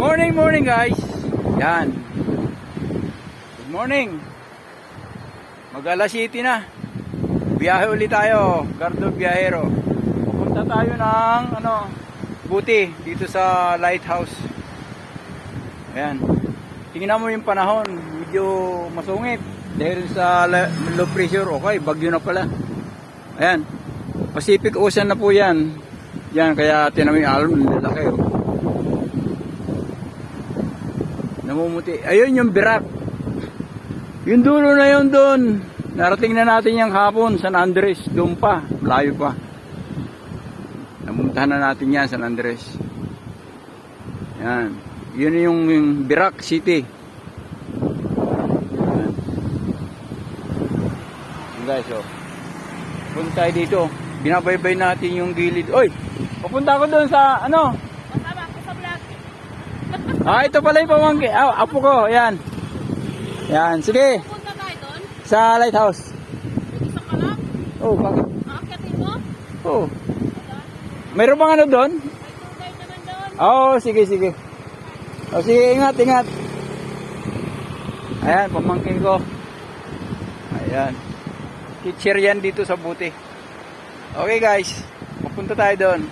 Morning guys. Yan. Good morning. Mag-alas 7 na. Biyahe ulit tayo. Gardo Biyahero. Pupunta tayo ng Buti dito sa lighthouse. Ayan. Tingnan mo yung panahon. Medyo masungit. Dahil sa low pressure. Okay, bagyo na pala. Ayan. Pacific Ocean na po yan. Yan, kaya tinamay alam. Lalaki oh. Namumuti. Ayun yung Birak. Yung dulo na yun doon. Narating na natin yung hapon. San Andres. Doon pa. Malayo pa. Namuntahan na natin yan. San Andres. Yan. Yun yung Birak City. Yan. Yan guys oh. Punta tayo dito. Binabaybay natin yung gilid. Oy! Papunta ko doon sa ano? Kasama ko sa vlog. Ito pala yung pamangkin. Apo ko. Yan. Yan. Sige. Pupunta tayo doon? Sa lighthouse. Isa ka lang? Oh, bakit? Aakyatin mo? Oh. Mayroon bang ano doon? May tour guide naman doon. Sige. Sige, ingat. Ayan, pamangkin ko. Ayan. Teacher yan dito sa Buti. Okay guys, pupunta tayo doon.